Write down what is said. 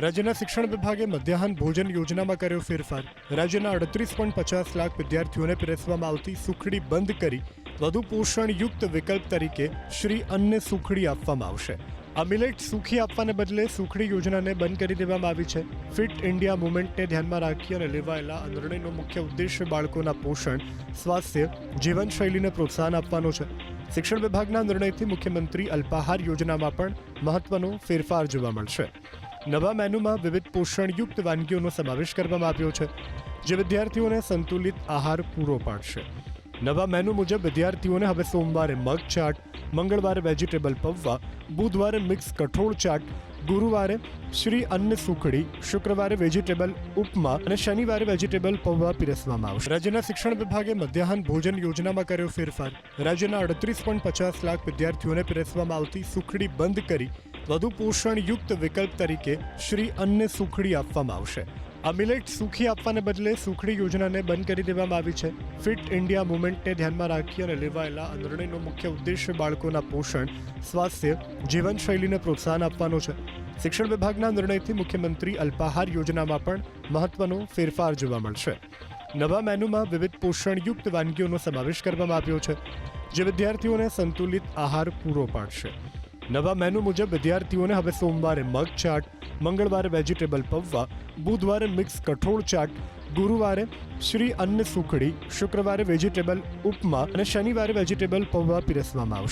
રાજ્યના શિક્ષણ વિભાગે મધ્યાહન ભોજન યોજનામાં કર્યો ફેરફાર. રાજ્યના 38.50 લાખ વિદ્યાર્થીઓને પીરસવામાં આવતી સુખડી બંધ કરી વધુ પોષણયુક્ત વિકલ્પ તરીકે શ્રી અન્ન સુખડી આપવામાં આવશે. આ મિલેટ સુખી આપવાને બદલે સુખડી યોજનાને બંધ કરી દેવામાં આવી છે. ફિટ ઇન્ડિયા મુવમેન્ટને ધ્યાનમાં રાખી અને લેવાયેલા આ નિર્ણયનો મુખ્ય ઉદ્દેશ્ય બાળકોના પોષણ, સ્વાસ્થ્ય, જીવનશૈલીને પ્રોત્સાહન આપવાનો છે. શિક્ષણ વિભાગના નિર્ણયથી મુખ્યમંત્રી અલ્પાહાર યોજનામાં પણ મહત્વનો ફેરફાર જોવા મળશે. નવા મેનુમાં વિવિધ પોષણયુક્ત વાનગીઓનો સમાવેશ કરવામાં આવ્યો છે, જે વિદ્યાર્થીઓને સંતુલિત આહાર પૂરો પાડશે. નવા મેનુ મુજબ વિદ્યાર્થીઓને હવે સોમવારે મગ ચાટ, મંગળવારે વેજીટેબલ પૌવા, બુધવારે મિક્સ કઠોળ ચાટ, ગુરુવારે શ્રી અન્ન સુખડી, શુક્રવારે વેજીટેબલ ઉપમા અને શનિવારે વેજીટેબલ પૌવા પીરસવામાં આવશે. રાજ્યના શિક્ષણ વિભાગે મધ્યાહન ભોજન યોજનામાં કર્યો ફેરફાર. રાજ્યના 38.50 લાખ વિદ્યાર્થીઓને પીરસવામાં આવતી સુખડી બંધ કરી વધુ પોષણયુક્ત વિકલ્પ તરીકે શ્રી અન્ન સુખડી આપવામાં આવશે. આ મિલેટ સુખી આપવાને બદલે સુખડી યોજનાને બંધ કરી દેવામાં આવી છે. ફિટ ઇન્ડિયા મુવમેન્ટને ધ્યાનમાં રાખી અને લેવાયેલા આ નિર્ણયનો મુખ્ય ઉદ્દેશ્ય બાળકોના પોષણ, સ્વાસ્થ્ય, જીવનશૈલીને પ્રોત્સાહન આપવાનો છે. શિક્ષણ વિભાગના નિર્ણયથી મુખ્યમંત્રી અલ્પાહાર યોજનામાં પણ મહત્વનો ફેરફાર જોવા મળશે. નવા મેનુમાં વિવિધ પોષણયુક્ત વાનગીઓનો સમાવેશ કરવામાં આવ્યો છે, જે વિદ્યાર્થીઓને સંતુલિત આહાર પૂરો પાડશે. નવા મેનુ મુજબ વિદ્યાર્થીઓને હવે સોમવારે મગ ચાટ, મંગળવારે વેજીટેબલ પૌવા, બુધવારે મિક્સ કઠોળ ચાટ, ગુરુવારે શ્રી અન્ન સુખડી, શુક્રવારે વેજીટેબલ ઉપમા અને શનિવારે વેજીટેબલ પૌવા પીરસવામાં આવશે.